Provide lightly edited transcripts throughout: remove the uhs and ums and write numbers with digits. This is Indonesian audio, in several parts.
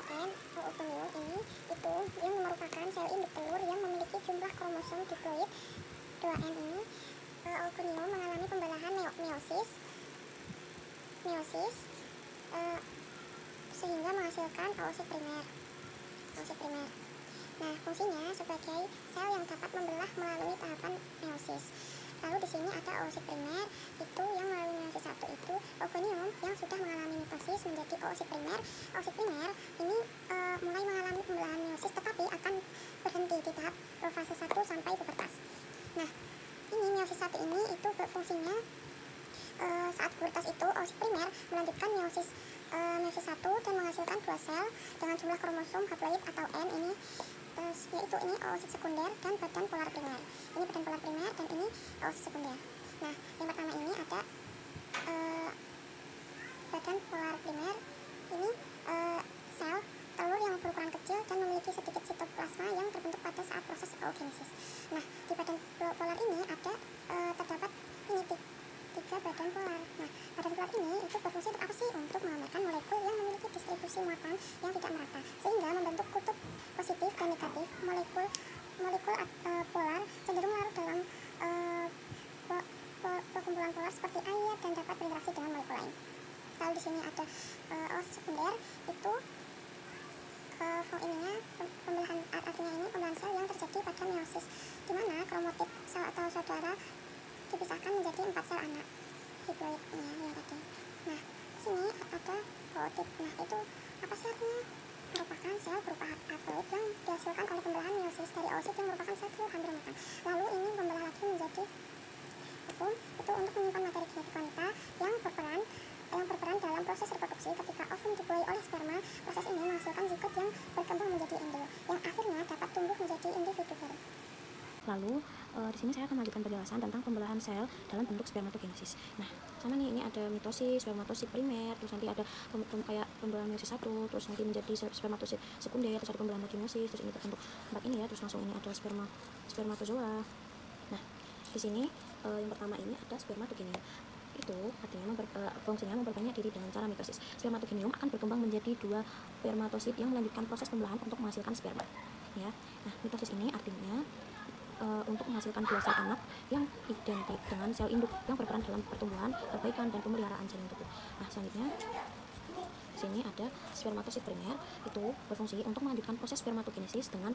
N atau oogonium ini itu yang merupakan sel induk telur yang memiliki jumlah kromosom diploid 2N ini. Oogonium mengalami pembelahan meiosis sehingga menghasilkan oosit primer. Nah, fungsinya sebagai sel yang dapat membelah melalui tahapan meiosis. Lalu di sini ada oosit primer, itu yang melalui meiosis 1 itu oogonium yang sudah mengalami mitosis menjadi oosit primer. Oosit primer ini mulai mengalami pembelahan meiosis tetapi akan berhenti di tahap profase 1 sampai pubertas. Nah, ini meiosis 1 ini itu fungsinya saat pubertas itu oosit primer melanjutkan meiosis 1 dan menghasilkan 2 sel dengan jumlah kromosom haploid atau N ini, yaitu ini oosit sekunder dan badan polar primer. Ini badan polar primer dan ini oosit sekunder. Nah, yang pertama ini ada badan polar primer ini sel telur yang berukuran kecil dan memiliki sedikit sitoplasma yang terbentuk pada saat proses oogenesis. Nah, di badan polar ini ada terdapat ini tiga badan polar. Nah, badan polar ini itu berfungsi untuk apa sih? Untuk menggambarkan molekul yang memiliki distribusi muatan yang tidak merata, sehingga membentuk kutub positif dan negatif. Molekul polar cenderung larut dalam perkumpulan polar seperti air dan dapat berinteraksi dengan molekul lain. Lalu di sini ada oosit sekunder, itu pembelahan artinya ini pembelahan sel yang terjadi pada meiosis, di mana kromotid sel atau saudara dipisahkan menjadi 4 sel anak hiploidnya yang tadi. Nah, sini ada prootid. Nah, itu apa sih artinya? Merupakan sel berupa haploid yang dihasilkan oleh pembelahan meiosis dari oosit yang merupakan sel telur hampir matang. Lalu ini membelah lagi menjadi ovum, itu untuk menyimpan materi genetik wanita yang berperan dalam proses reproduksi. Ketika ovum dibuahi oleh sperma, proses ini menghasilkan zigot yang berkembang menjadi embrio yang akhirnya dapat tumbuh menjadi individu baru. Lalu di sini saya akan melanjutkan penjelasan tentang pembelahan sel dalam bentuk spermatogenesis. Nah, sama nih, ini ada mitosis, spermatosit primer, terus nanti ada kayak pembelahan meiosis 1, terus nanti menjadi spermatosit sekunder, terus ada pembelahan lagi meiosis, terus ini terbentuk 4 ini ya, terus langsung ini ada spermatozoa. Nah, di sini yang pertama ini ada spermatogenium. Itu artinya fungsinya memperbanyak diri dengan cara mitosis. Spermatogenium akan berkembang menjadi 2 spermatosit yang melanjutkan proses pembelahan untuk menghasilkan sperma. Ya. Nah, mitosis ini artinya untuk menghasilkan 2 sel anak yang identik dengan sel induk yang berperan dalam pertumbuhan, perbaikan, dan pemeliharaan janin tubuh. Nah, selanjutnya sini ada spermatosit primer, itu berfungsi untuk melanjutkan proses spermatogenesis dengan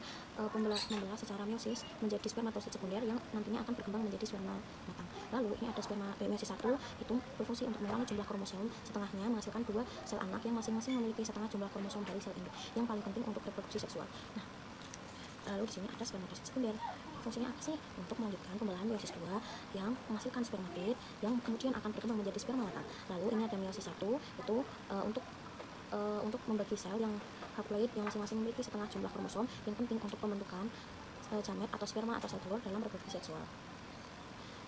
membelah secara meiosis menjadi spermatosit sekunder yang nantinya akan berkembang menjadi sperma matang. Lalu ini ada meiosis 1, itu berfungsi untuk mengurangi jumlah kromosom setengahnya menghasilkan 2 sel anak yang masing-masing memiliki setengah jumlah kromosom dari sel induk yang paling penting untuk reproduksi seksual. Nah, lalu di sini ada spermatosit sekunder. Fungsinya apa sih? Untuk melanjutkan pembelahan meiosis 2 yang menghasilkan spermatid yang kemudian akan berkembang menjadi sperma matang. Lalu ini ada meiosis 1, itu untuk membagi sel yang haploid yang masing-masing memiliki setengah jumlah kromosom yang penting untuk pembentukan gamet atau sperma atau sel telur dalam reproduksi seksual.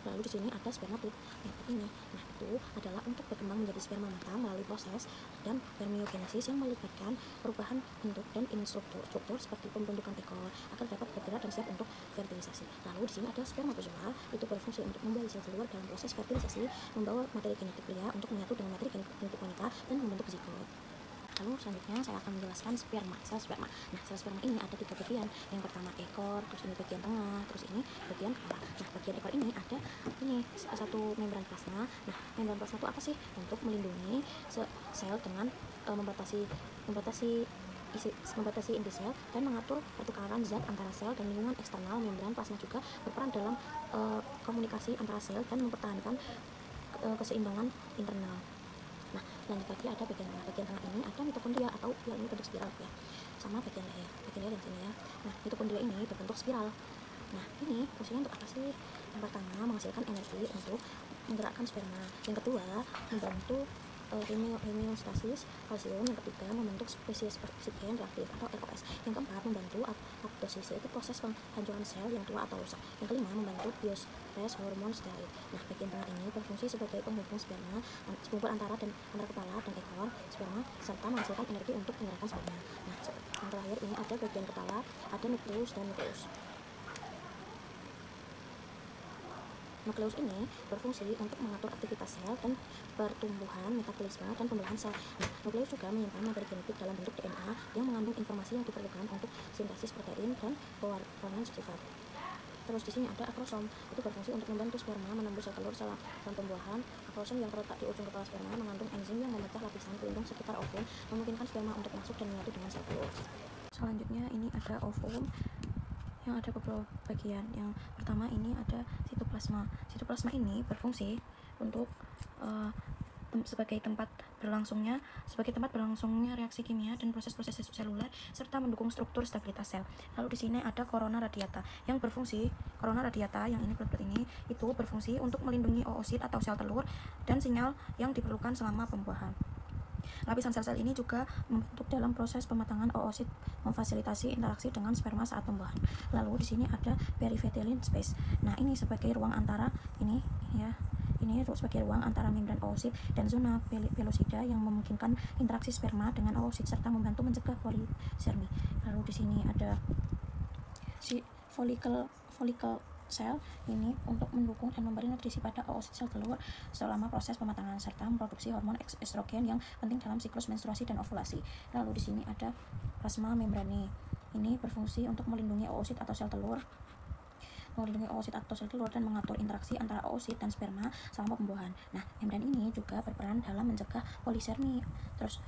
Lalu di sini ada spermatid yang ini. Nah, itu adalah untuk berkembang menjadi sperma matang melalui proses dan spermiogenesis yang melibatkan perubahan bentuk dan struktur seperti pembentukan ekor agar dapat bergerak dan siap untuk fertilisasi. Lalu di sini ada spermatozoa, itu berfungsi untuk membawa sel telur dalam proses fertilisasi, membawa materi genetik pria untuk menyatu dengan materi genetik wanita dan membentuk zigot. Lalu selanjutnya saya akan menjelaskan sel sperma. Nah, sel sperma ini ada 3 bagian. Yang pertama ekor, terus ini bagian tengah, terus ini bagian kepala. Nah, bagian ekor ini ada ini satu membran plasma. Nah, membran plasma itu apa sih? Untuk melindungi sel dengan membatasi inti sel dan mengatur pertukaran zat antara sel dan lingkungan eksternal. Membran plasma juga berperan dalam komunikasi antara sel dan mempertahankan keseimbangan internal. Nah, lanjut lagi ada bagian tengah. Bagian tengah ini ada mitokondria atau ya ini bentuk spiral ya, sama bagian leher dan sini ya. Nah, mitokondria ini berbentuk spiral. Nah, ini fungsinya untuk apa sih? Yang pertama, menghasilkan energi untuk menggerakkan sperma. Yang kedua, membantu homeostasis kalsium. Yang ketiga, membentuk spesies oksigen reaktif atau ROS. Yang keempat, membantu apoptosis, yaitu proses penghancuran sel yang tua atau rusak. Yang kelima, membantu biostres hormon steroid. Nah, bagian tengah ini berfungsi sebagai penghubung sperma antara kepala dan ekor sperma serta menghasilkan energi untuk menggerakkan sperma. Nah, yang terakhir ini ada bagian kepala, ada nukleus dan nukleus. Nukleus ini berfungsi untuk mengatur aktivitas sel dan pertumbuhan, metabolisme, dan pembelahan sel. Nah, nukleus juga menyimpan materi genetik dalam bentuk DNA yang mengandung informasi yang diperlukan untuk sintesis protein dan pewarnaan sifat. Terus di sini ada akrosom, itu berfungsi untuk membantu sperma menembus sel telur dalam pembuahan. Akrosom yang terletak di ujung kepala sperma mengandung enzim yang memecah lapisan pelindung sekitar ovum, memungkinkan sperma untuk masuk dan menyatu dengan sel telur. Selanjutnya ini ada ovum yang ada beberapa bagian. Yang pertama ini ada sitoplasma. Sitoplasma ini berfungsi untuk sebagai tempat berlangsungnya reaksi kimia dan proses-proses seluler serta mendukung struktur stabilitas sel. Lalu di sini ada corona radiata yang berfungsi, corona radiata yang ini berat-berat ini itu berfungsi untuk melindungi oosit atau sel telur dan sinyal yang diperlukan selama pembuahan. Lapisan sel-sel ini juga membentuk dalam proses pematangan oosit, memfasilitasi interaksi dengan sperma saat pembuahan. Lalu di sini ada perivitellin space. Nah, ini sebagai ruang antara ini sebagai ruang antara membran oosit dan zona pelosida yang memungkinkan interaksi sperma dengan oosit serta membantu mencegah polisermi. Lalu di sini ada follicle sel ini untuk mendukung dan memberi nutrisi pada oosit sel telur selama proses pematangan serta memproduksi hormon estrogen yang penting dalam siklus menstruasi dan ovulasi. Lalu di sini ada plasma membrane. Ini berfungsi untuk melindungi oosit atau sel telur dan mengatur interaksi antara oosit dan sperma selama pembuahan. Nah, membran ini juga berperan dalam mencegah polisermi. Terus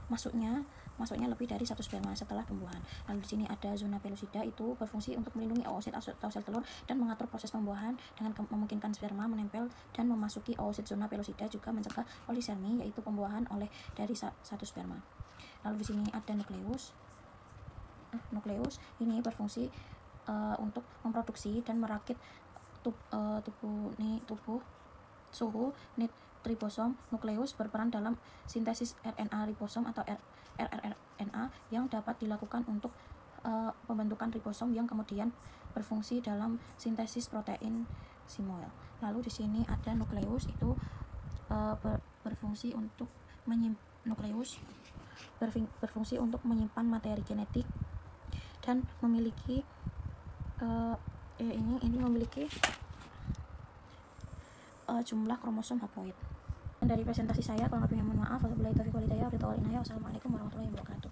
masuknya lebih dari satu sperma setelah pembuahan. Lalu di sini ada zona pelosida, itu berfungsi untuk melindungi oosit atau sel telur dan mengatur proses pembuahan dengan memungkinkan sperma menempel dan memasuki oosit. Zona pelosida juga mencegah polisermi, yaitu pembuahan dari satu sperma. Lalu di sini ada nukleus. Ini berfungsi untuk memproduksi dan merakit suhu ribosom. Nukleus berperan dalam sintesis RNA ribosom atau rRNA yang dapat dilakukan untuk pembentukan ribosom yang kemudian berfungsi dalam sintesis protein simuel. Lalu di sini ada nukleus, itu berfungsi untuk menyimpan materi genetik dan memiliki memiliki jumlah kromosom haploid. Dan dari presentasi saya, kurang lebihnya mohon maaf. Wassalamualaikum warahmatullahi wabarakatuh.